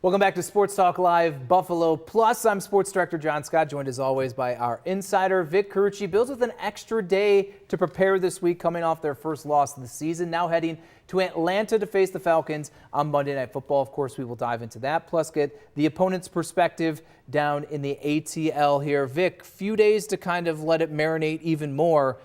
Welcome back to Sports Talk Live Buffalo Plus. I'm Sports Director John Scott, joined as always by our insider Vic Carucci. Bills with an extra day to prepare this week, coming off their first loss of the season. Now heading to Atlanta to face the Falcons on Monday Night Football. Of course, we will dive into that, plus get the opponent's perspective down in the ATL here. Vic, few days to kind of let it marinate even more.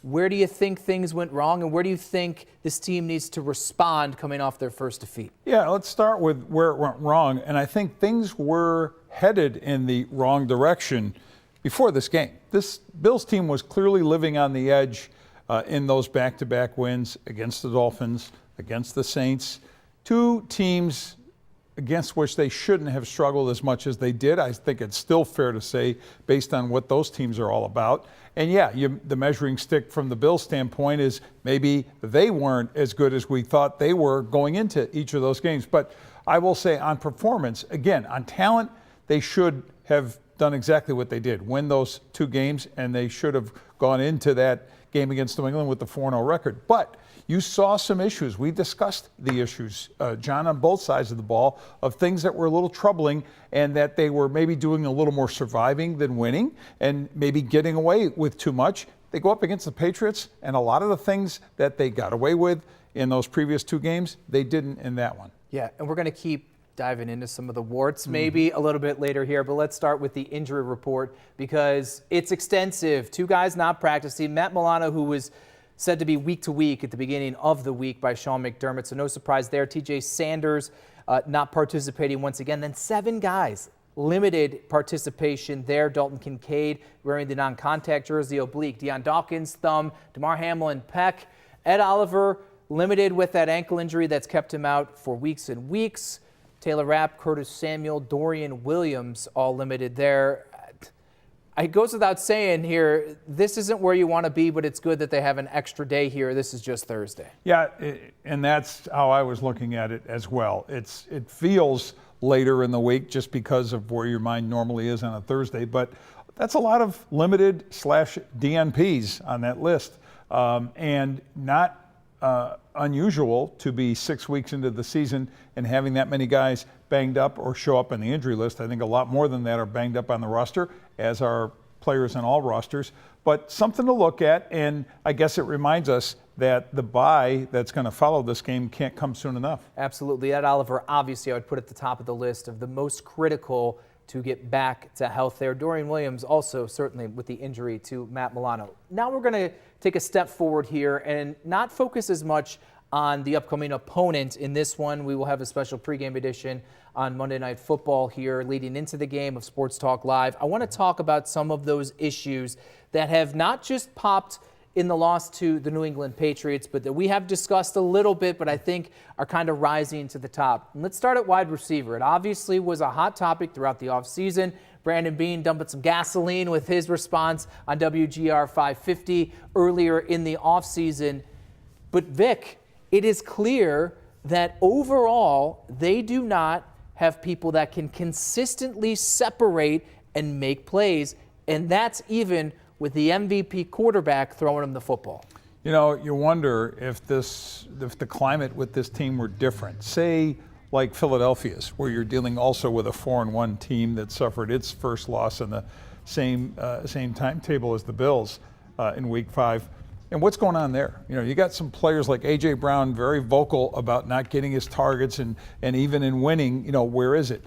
Where do you think things went wrong, and where do you think this team needs to respond coming off their first defeat? Yeah, let's start with where it went wrong. And I think things were headed in the wrong direction before this game. This Bills team was clearly living on the edge in those back-to-back wins against the Dolphins, against the Saints, two teams against which they shouldn't have struggled as much as they did. I think it's still fair to say, based on what those teams are all about. And yeah, the measuring stick from the Bills standpoint is maybe they weren't as good as we thought they were going into each of those games. But I will say on performance, again, on talent, they should have done exactly what they did, win those two games, and they should have gone into that game against New England with the 4-0 record. But you saw some issues. We discussed the issues, John, on both sides of the ball, of things that were a little troubling and that they were maybe doing a little more surviving than winning and maybe getting away with too much. They go up against the Patriots, and a lot of the things that they got away with in those previous two games, they didn't in that one. Yeah, and we're going to keep diving into some of the warts maybe a little bit later here, but let's start with the injury report because it's extensive. Two guys not practicing. Matt Milano, who was said to be week to week at the beginning of the week by Sean McDermott, so no surprise there. TJ Sanders not participating once again. Then 7 guys, limited participation there. Dalton Kincaid wearing the non-contact jersey, oblique. Deion Dawkins, thumb. DeMar Hamlin, pec. Ed Oliver, limited with that ankle injury that's kept him out for weeks and weeks. Taylor Rapp, Curtis Samuel, Dorian Williams, all limited there. It goes without saying here, this isn't where you want to be, but it's good that they have an extra day here. This is just Thursday. Yeah, and that's how I was looking at it as well. It feels later in the week just because of where your mind normally is on a Thursday, but that's a lot of limited / DNPs on that list, and not unusual to be 6 weeks into the season and having that many guys banged up or show up on the injury list. I think a lot more than that are banged up on the roster, as are players on all rosters. But something to look at, and I guess it reminds us that the bye that's going to follow this game can't come soon enough. Absolutely. Ed Oliver, obviously, I would put at the top of the list of the most critical to get back to health there. Dorian Williams also certainly with the injury to Matt Milano. Now we're going to take a step forward here and not focus as much on the upcoming opponent in this one. We will have a special pregame edition on Monday Night Football here leading into the game of Sports Talk Live. I want to talk about some of those issues that have not just popped in the loss to the New England Patriots, but that we have discussed a little bit, but I think are kind of rising to the top. And let's start at wide receiver. It obviously was a hot topic throughout the offseason. Brandon Beane dumping some gasoline with his response on WGR 550 earlier in the offseason. But Vic, it is clear that overall they do not have people that can consistently separate and make plays, and that's even with the MVP quarterback throwing him the football. You know, you wonder if the climate with this team were different. Say, like Philadelphia's, where you're dealing also with a 4-1 team that suffered its first loss in the same timetable as the Bills in Week 5. And what's going on there? You know, you got some players like A.J. Brown, very vocal about not getting his targets, and even in winning, you know, where is it?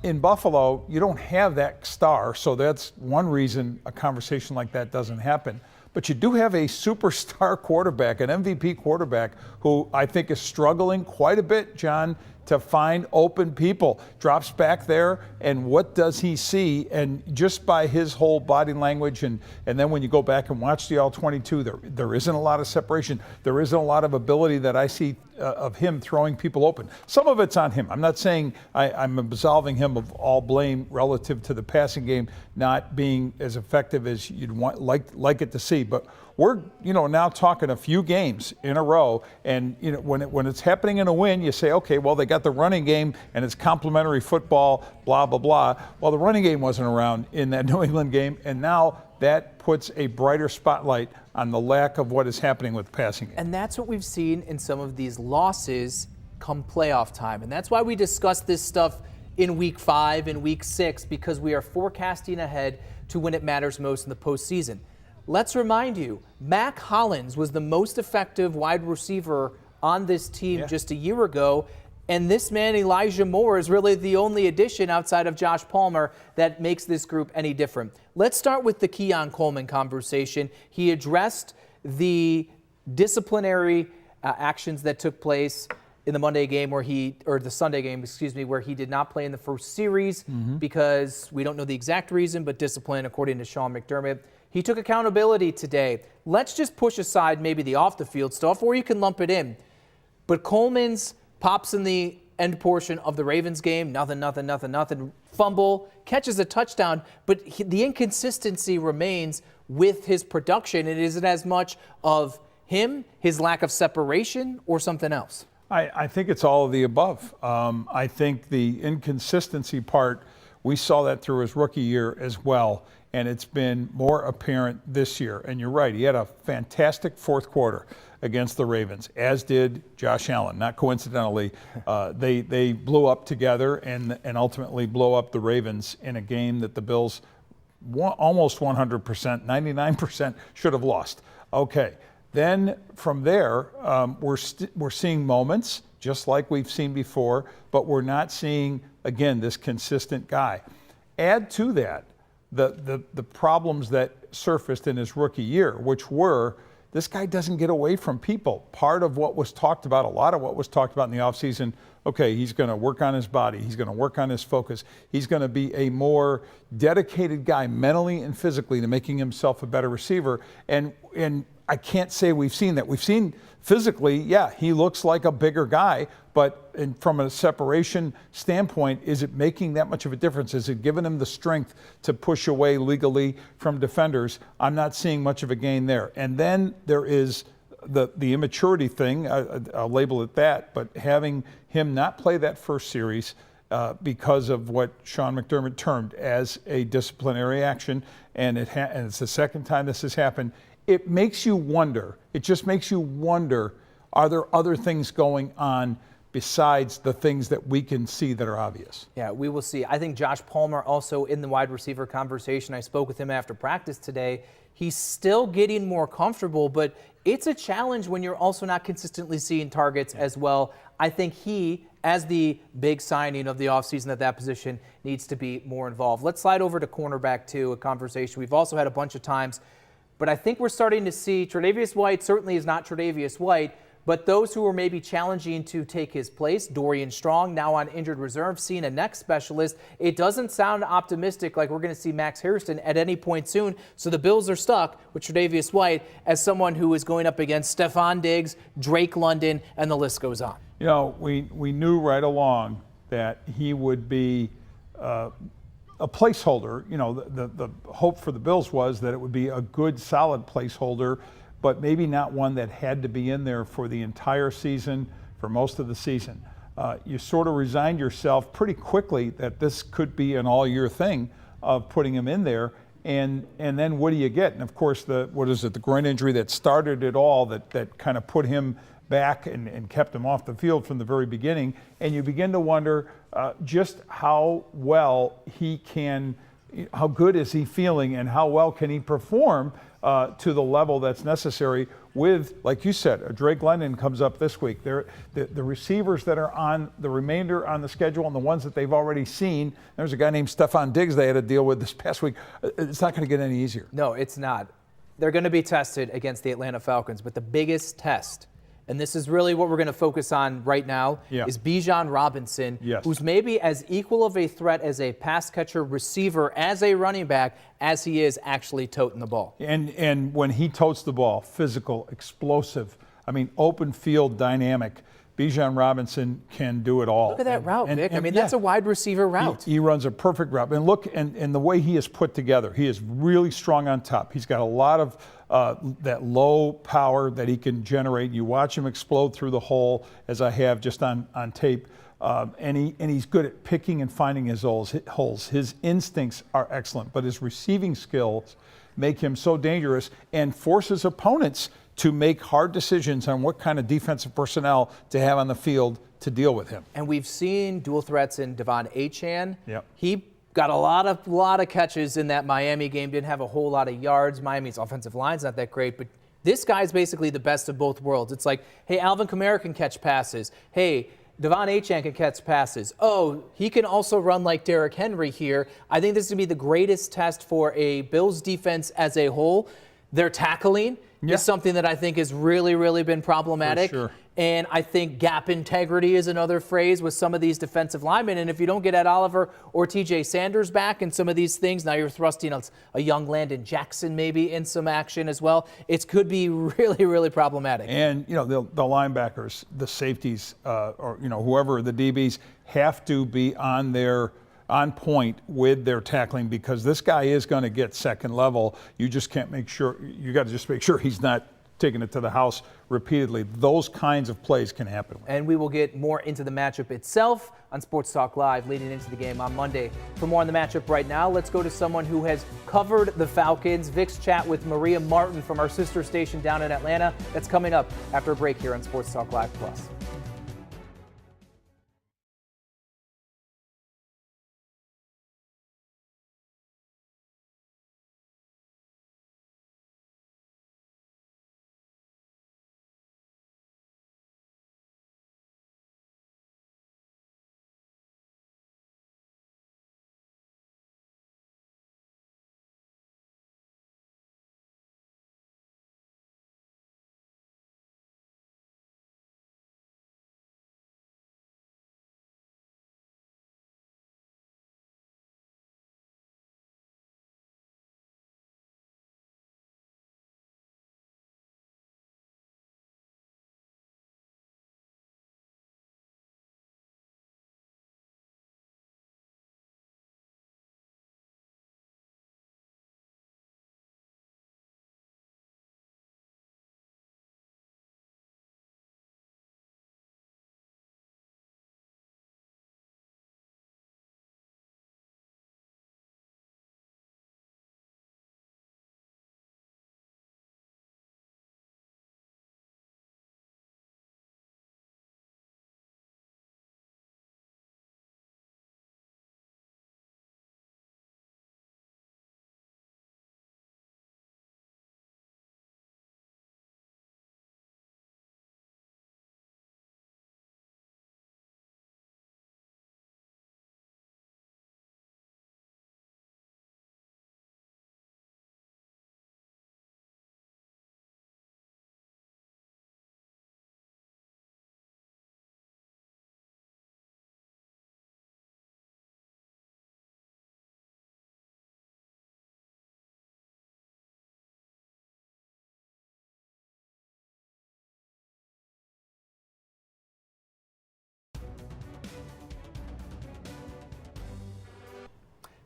In Buffalo, you don't have that star, so that's one reason a conversation like that doesn't happen. But you do have a superstar quarterback, an MVP quarterback, who I think is struggling quite a bit, John, to find open people. Drops back there, and what does he see? And just by his whole body language, and then when you go back and watch the All-22, there isn't a lot of separation. There isn't a lot of ability that I see of him throwing people open. Some of it's on him. I'm not saying I'm absolving him of all blame relative to the passing game not being as effective as you'd like it to see. But we're, now talking a few games in a row, and when it's happening in a win, you say, okay, well, they got the running game and it's complementary football, blah, blah, blah. Well, the running game wasn't around in that New England game, and now that puts a brighter spotlight on the lack of what is happening with passing game. And that's what we've seen in some of these losses come playoff time. And that's why we discuss this stuff in week 5 and week 6, because we are forecasting ahead to when it matters most in the postseason. Let's remind you, Mac Hollins was the most effective wide receiver on this team just a year ago. And this man, Elijah Moore, is really the only addition outside of Josh Palmer that makes this group any different. Let's start with the Keon Coleman conversation. He addressed the disciplinary actions that took place in the Monday game or the Sunday game, where he did not play in the first series because we don't know the exact reason, but discipline, according to Sean McDermott. He took accountability today. Let's just push aside maybe the off-the-field stuff, or you can lump it in. But Coleman's pops in the end portion of the Ravens game, nothing, fumble, catches a touchdown, but the inconsistency remains with his production. It isn't as much of him, his lack of separation, or something else. I think it's all of the above. I think the inconsistency part, we saw that through his rookie year as well, and it's been more apparent this year. And you're right, he had a fantastic fourth quarter against the Ravens, as did Josh Allen. Not coincidentally, they blew up together and ultimately blow up the Ravens in a game that the Bills almost 100%, 99% should have lost. Okay. Then from there, we're seeing moments, just like we've seen before, but we're not seeing, again, this consistent guy. Add to that the problems that surfaced in his rookie year, which were, this guy doesn't get away from people. Part of what was talked about, a lot of what was talked about in the offseason, okay, he's going to work on his body. He's going to work on his focus. He's going to be a more dedicated guy mentally and physically to making himself a better receiver. And I can't say we've seen that. We've seen physically, yeah, he looks like a bigger guy, but from a separation standpoint, is it making that much of a difference? Is it giving him the strength to push away legally from defenders? I'm not seeing much of a gain there. And then there is the immaturity thing, I'll label it that, but having him not play that first series because of what Sean McDermott termed as a disciplinary action, and it's the second time this has happened. It makes you wonder, it just makes you wonder, are there other things going on besides the things that we can see that are obvious? Yeah, we will see. I think Josh Palmer also in the wide receiver conversation. I spoke with him after practice today. He's still getting more comfortable, but it's a challenge when you're also not consistently seeing targets as well. I think he, as the big signing of the offseason at that position, needs to be more involved. Let's slide over to cornerback too, a conversation we've also had a bunch of times. But I think we're starting to see Tre'Davious White certainly is not Tre'Davious White, but those who are maybe challenging to take his place, Dorian Strong, now on injured reserve, seeing a neck specialist. It doesn't sound optimistic like we're going to see Max Hairston at any point soon. So the Bills are stuck with Tre'Davious White as someone who is going up against Stephon Diggs, Drake London, and the list goes on. You know, we knew right along that he would be a placeholder. You know, the hope for the Bills was that it would be a good, solid placeholder, but maybe not one that had to be in there for the entire season, for most of the season. You sort of resigned yourself pretty quickly that this could be an all-year thing of putting him in there, and then what do you get? And of course, the groin injury that started it all, that kind of put him back and kept him off the field from the very beginning. And you begin to wonder just how well he can, how good is he feeling, and how well can he perform to the level that's necessary with, like you said, Drake London comes up this week. The receivers that are on the remainder on the schedule and the ones that they've already seen, there's a guy named Stephon Diggs they had to deal with this past week. It's not going to get any easier. No, it's not. They're going to be tested against the Atlanta Falcons, but the biggest test, and this is really what we're going to focus on right now, is Bijan Robinson, who's maybe as equal of a threat as a pass catcher, receiver, as a running back, as he is actually toting the ball. And when he totes the ball, physical, explosive, I mean, open field dynamic, Bijan Robinson can do it all. Look at that route, Vic. I mean, that's a wide receiver route. He runs a perfect route. And look, and the way he is put together, he is really strong on top. He's got a lot of that low power that he can generate. You watch him explode through the hole, as I have just on tape. And he's good at picking and finding his holes. His instincts are excellent, but his receiving skills make him so dangerous and forces opponents to make hard decisions on what kind of defensive personnel to have on the field to deal with him. And we've seen dual threats in Devon Achane. Yep. He got a lot of catches in that Miami game, didn't have a whole lot of yards. Miami's offensive line's not that great, but this guy's basically the best of both worlds. It's like, hey, Alvin Kamara can catch passes. Hey, Devon Achane can catch passes. Oh, he can also run like Derrick Henry here. I think this is going to be the greatest test for a Bills defense as a whole. Their tackling is something that I think has really, really been problematic. For sure. And I think gap integrity is another phrase with some of these defensive linemen. And if you don't get Ed Oliver or TJ Sanders back in some of these things, now you're thrusting a young Landon Jackson maybe in some action as well. It could be really, really problematic. And, you know, the linebackers, the safeties, or, you know, whoever the DBs have to be on point with their tackling, because this guy is going to get second level. You just can't make sure, you got to just make sure he's not taking it to the house repeatedly. Those kinds of plays can happen. And we will get more into the matchup itself on Sports Talk Live leading into the game on Monday. For more on the matchup right now, let's go to someone who has covered the Falcons. Vic's chat with Maria Martin from our sister station down in Atlanta. That's coming up after a break here on Sports Talk Live Plus.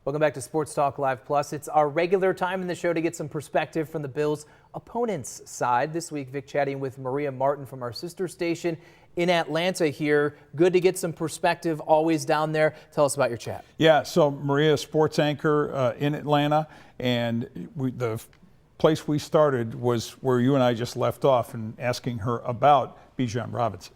Welcome back to Sports Talk Live Plus. It's our regular time in the show to get some perspective from the Bills' opponent's side. This week, Vic chatting with Maria Martin from our sister station in Atlanta here. Good to get some perspective always down there. Tell us about your chat. Yeah, so Maria, sports anchor in Atlanta, and the place we started was where you and I just left off and asking her about Bijan Robinson.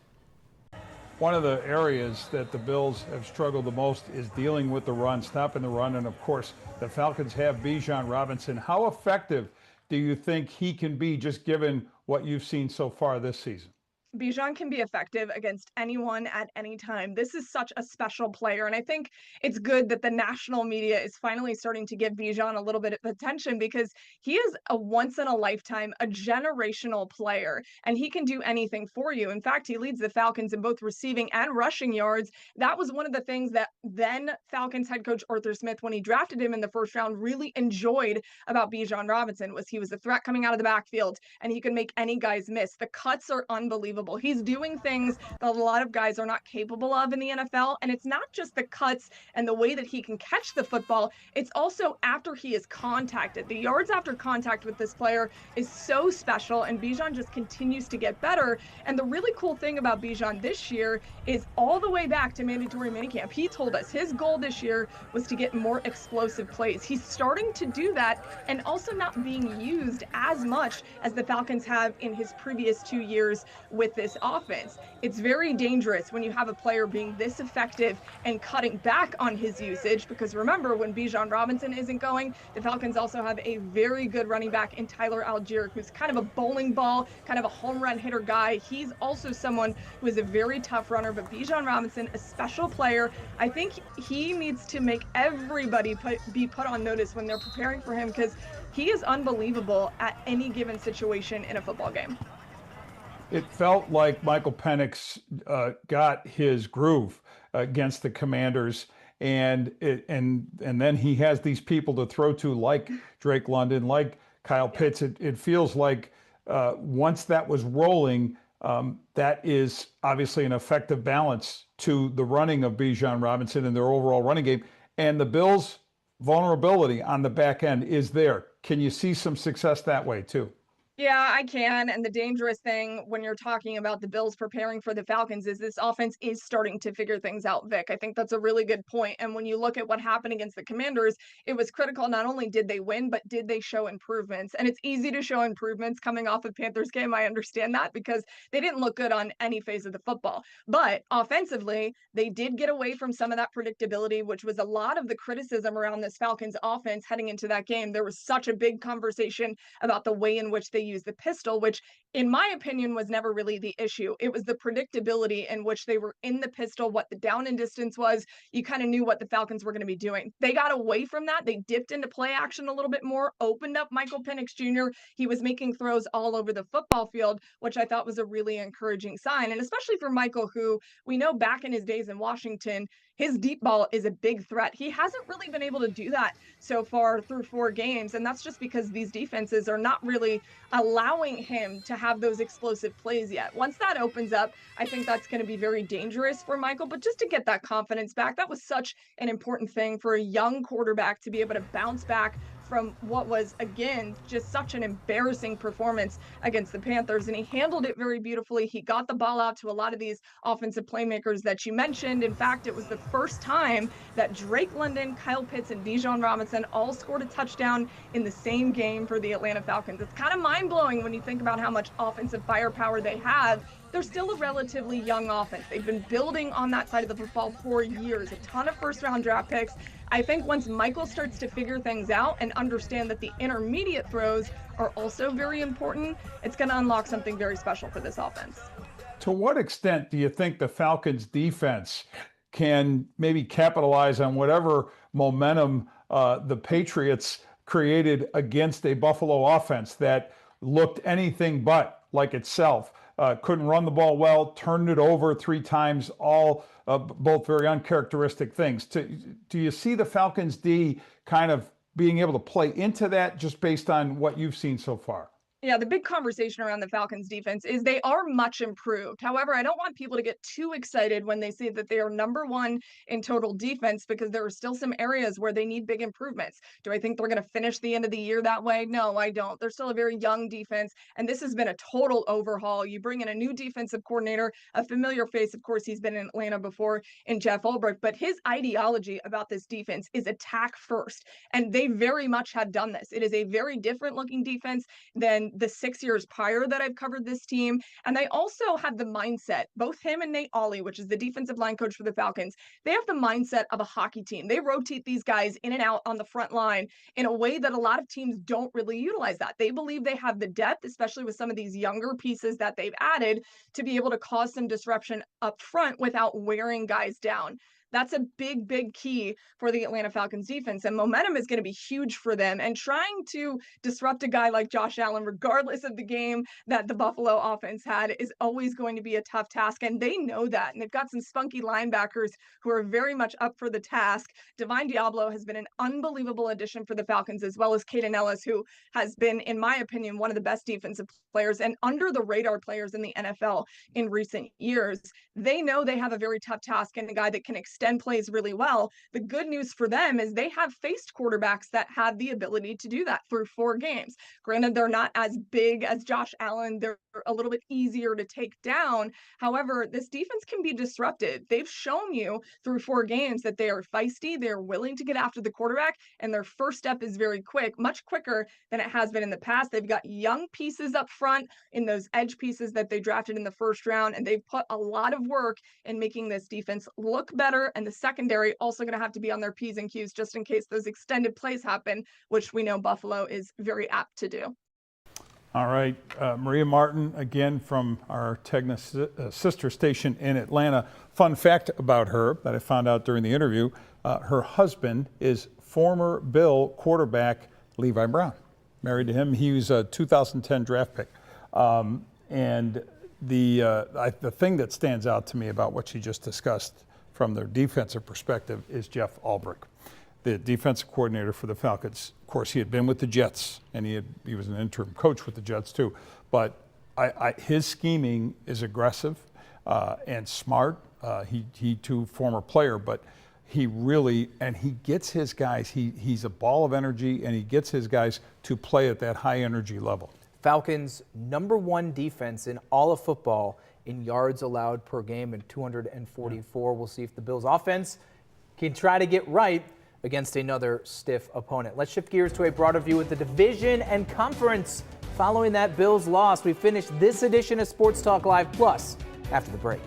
One of the areas that the Bills have struggled the most is dealing with the run, stopping the run, and of course the Falcons have Bijan Robinson. How effective do you think he can be, just given what you've seen so far this season? Bijan can be effective against anyone at any time. This is such a special player, and I think it's good that the national media is finally starting to give Bijan a little bit of attention, because he is a once-in-a-lifetime, a generational player, and he can do anything for you. In fact, he leads the Falcons in both receiving and rushing yards. That was one of the things that then Falcons head coach Arthur Smith, when he drafted him in the first round, really enjoyed about Bijan Robinson, was he was a threat coming out of the backfield, and he could make any guys miss. The cuts are unbelievable unbelievable. He's doing things that a lot of guys are not capable of in the NFL. And it's not just the cuts and the way that he can catch the football, it's also after he is contacted. The yards after contact with this player is so special, and Bijan just continues to get better. And the really cool thing about Bijan this year is all the way back to mandatory minicamp, he told us his goal this year was to get more explosive plays. He's starting to do that, and also not being used as much as the Falcons have in his previous 2 years with this offense. It's very dangerous when you have a player being this effective and cutting back on his usage, because remember, when Bijan Robinson isn't going, the Falcons also have a very good running back in Tyler Algier, who's kind of a bowling ball, kind of a home run hitter guy. He's also someone who is a very tough runner, but Bijan Robinson, a special player. I think he needs to make everybody be put on notice when they're preparing for him, because he is unbelievable at any given situation in a football game. It felt like Michael Penix got his groove against the Commanders, and then he has these people to throw to, like Drake London, like Kyle Pitts. It feels like once that was rolling, that is obviously an effective balance to the running of Bijan Robinson and their overall running game. And the Bills' vulnerability on the back end is there. Can you see some success that way too? Yeah, I can. And the dangerous thing when you're talking about the Bills preparing for the Falcons is this offense is starting to figure things out, Vic. I think that's a really good point. And when you look at what happened against the Commanders, it was critical. Not only did they win, but did they show improvements? And it's easy to show improvements coming off a Panthers game. I understand that, because they didn't look good on any phase of the football. But offensively, they did get away from some of that predictability, which was a lot of the criticism around this Falcons offense heading into that game. There was such a big conversation about the way in which they use the pistol, which in my opinion was never really the issue. It was the predictability in which they were in the pistol, what the down and distance was. You kind of knew what the Falcons were going to be doing. They got away from that. They dipped into play action a little bit more, opened up Michael Penix Jr. He was making throws all over the football field, which I thought was a really encouraging sign. And especially for Michael, who we know back in his days in Washington, his deep ball is a big threat. He hasn't really been able to do that so far through 4 games. And that's just because these defenses are not really allowing him to have those explosive plays yet. Once that opens up, I think that's going to be very dangerous for Michael. But just to get that confidence back, that was such an important thing for a young quarterback to be able to bounce back from what was, again, just such an embarrassing performance against the Panthers. And he handled it very beautifully. He got the ball out to a lot of these offensive playmakers that you mentioned. In fact, it was the first time that Drake London, Kyle Pitts, and Bijan Robinson all scored a touchdown in the same game for the Atlanta Falcons. It's kind of mind-blowing when you think about how much offensive firepower they have. They're still a relatively young offense. They've been building on that side of the football for years, a ton of first-round draft picks. I think once Michael starts to figure things out and understand that the intermediate throws are also very important, it's going to unlock something very special for this offense. To what extent do you think the Falcons defense can maybe capitalize on whatever momentum the Patriots created against a Buffalo offense that looked anything but like itself? Couldn't run the ball well, turned it over 3 times, all both very uncharacteristic things. Do you see the Falcons D kind of being able to play into that just based on what you've seen so far? Yeah, the big conversation around the Falcons defense is they are much improved. However, I don't want people to get too excited when they say that they are number 1 in total defense, because there are still some areas where they need big improvements. Do I think they're going to finish the end of the year that way? No, I don't. They're still a very young defense, and this has been a total overhaul. You bring in a new defensive coordinator, a familiar face. Of course, he's been in Atlanta before in Jeff Ulbrich, but his ideology about this defense is attack first, and they very much have done this. It is a very different looking defense than the 6 years prior that I've covered this team. And they also have the mindset, both him and Nate Ollie, which is the defensive line coach for the Falcons, they have the mindset of a hockey team. They rotate these guys in and out on the front line in a way that a lot of teams don't really utilize that. They believe they have the depth, especially with some of these younger pieces that they've added, to be able to cause some disruption up front without wearing guys down. That's a big, big key for the Atlanta Falcons defense, and momentum is going to be huge for them. And trying to disrupt a guy like Josh Allen, regardless of the game that the Buffalo offense had, is always going to be a tough task. And they know that. And they've got some spunky linebackers who are very much up for the task. Divine Diablo has been an unbelievable addition for the Falcons, as well as Kaden Ellis, who has been, in my opinion, one of the best defensive players and under the radar players in the NFL in recent years. They know they have a very tough task and a guy that can extend plays really well. The good news for them is they have faced quarterbacks that have the ability to do that through 4 games. Granted, they're not as big as Josh Allen. They're a little bit easier to take down. However, this defense can be disrupted. They've shown you through 4 games that they are feisty, they're willing to get after the quarterback, and their first step is very quick, much quicker than it has been in the past. They've got young pieces up front in those edge pieces that they drafted in the first round, and they've put a lot of work in making this defense look better. And the secondary also going to have to be on their P's and Q's just in case those extended plays happen, which we know Buffalo is very apt to do. All right, Maria Martin, again from our Tegna sister station in Atlanta. Fun fact about her that I found out during the interview, her husband is former Bill quarterback Levi Brown. Married to him. He was a 2010 draft pick. And the thing that stands out to me about what she just discussed from their defensive perspective is Jeff Ulbrich, the defensive coordinator for the Falcons. Of course, he had been with the Jets, and he was an interim coach with the Jets too. But his scheming is aggressive and smart. He too, former player, but he really, and he gets his guys, he's a ball of energy, and he gets his guys to play at that high energy level. Falcons' #1 defense in all of football in yards allowed per game and 244. We'll see if the Bills offense can try to get right against another stiff opponent. Let's shift gears to a broader view of the division and conference. Following that Bills loss, we finish this edition of Sports Talk Live Plus after the break.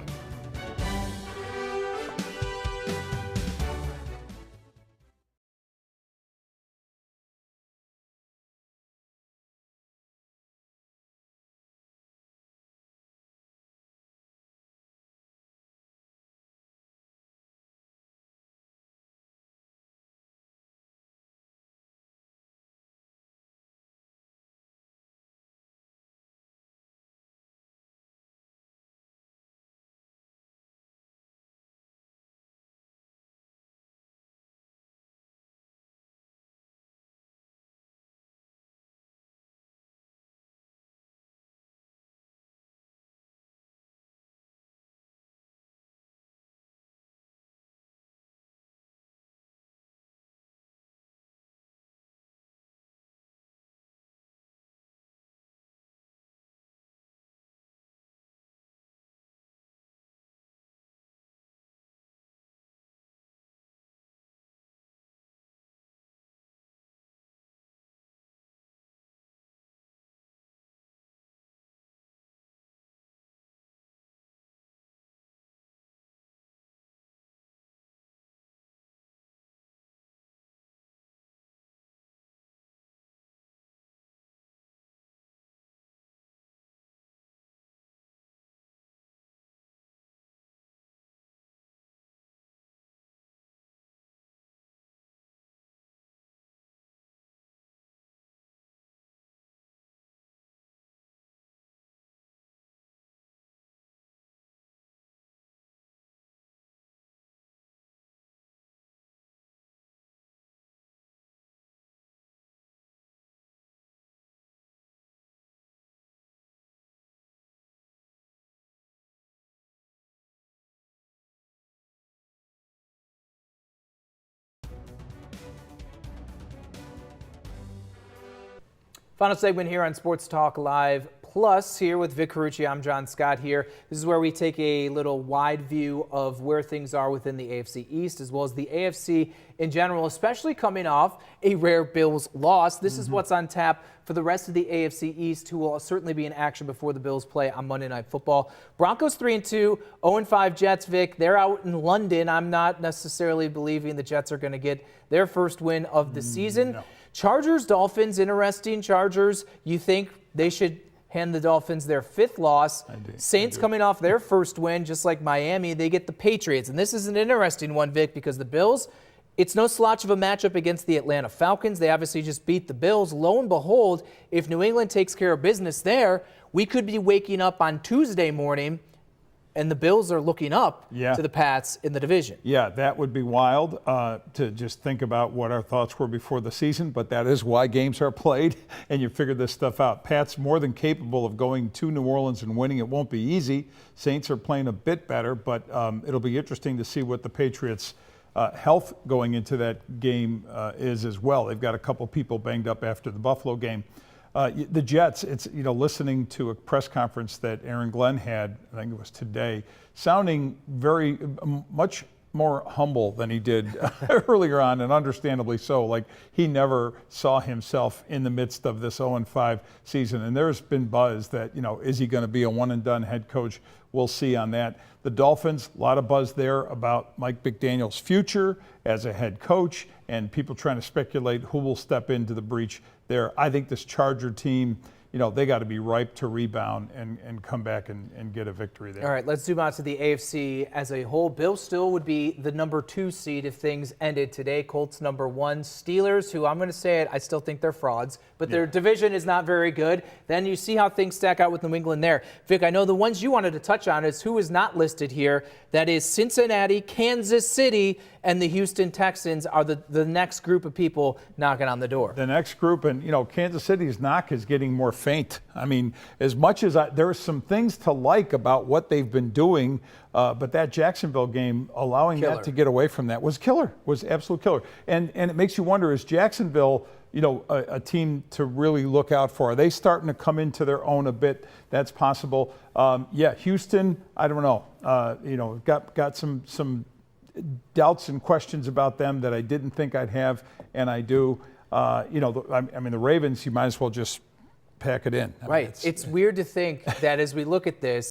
Final segment here on Sports Talk Live Plus here with Vic Carucci. I'm John Scott here. This is where we take a little wide view of where things are within the AFC East as well as the AFC in general, especially coming off a rare Bills loss. This is what's on tap for the rest of the AFC East, who will certainly be in action before the Bills play on Monday Night Football. Broncos 3-2, 0-5 Jets, Vic. They're out in London. I'm not necessarily believing the Jets are going to get their first win of the season. No. Chargers, Dolphins, interesting. Chargers, you think they should hand the Dolphins their 5th loss. Saints coming off their first win, just like Miami, they get the Patriots. And this is an interesting one, Vic, because the Bills, it's no slouch of a matchup against the Atlanta Falcons. They obviously just beat the Bills. Lo and behold, if New England takes care of business there, we could be waking up on Tuesday morning and the Bills are looking up to the Pats in the division. Yeah, that would be wild to just think about what our thoughts were before the season, but that is why games are played, and you figure this stuff out. Pats more than capable of going to New Orleans and winning. It won't be easy. Saints are playing a bit better, but it'll be interesting to see what the Patriots' health going into that game is as well. They've got a couple people banged up after the Buffalo game. The Jets, it's, listening to a press conference that Aaron Glenn had, I think it was today, sounding very much more humble than he did earlier on, and understandably so. Like, he never saw himself in the midst of this 0-5 season. And there's been buzz that, is he going to be a one-and-done head coach? We'll see on that. The Dolphins, a lot of buzz there about Mike McDaniel's future as a head coach, and people trying to speculate who will step into the breach there. I think this Charger team, they got to be ripe to rebound and come back and get a victory there. All right, let's zoom out to the AFC as a whole. Bills still would be the number 2 seed if things ended today. Colts number 1. Steelers, who I'm going to say it, I still think they're frauds, but their division is not very good. Then you see how things stack out with New England there. Vic, I know the ones you wanted to touch on is who is not listed here. That is Cincinnati, Kansas City, and the Houston Texans are the next group of people knocking on the door. The next group, and Kansas City's knock is getting more faint. I mean, as much as there are some things to like about what they've been doing, but that Jacksonville game, allowing that to get away from that was killer, was absolute killer. And it makes you wonder, is Jacksonville, a team to really look out for? Are they starting to come into their own a bit? That's possible. Houston, I don't know. Got some doubts and questions about them that I didn't think I'd have, and I do. The Ravens, you might as well just pack it in. Right. It's weird to think that as we look at this,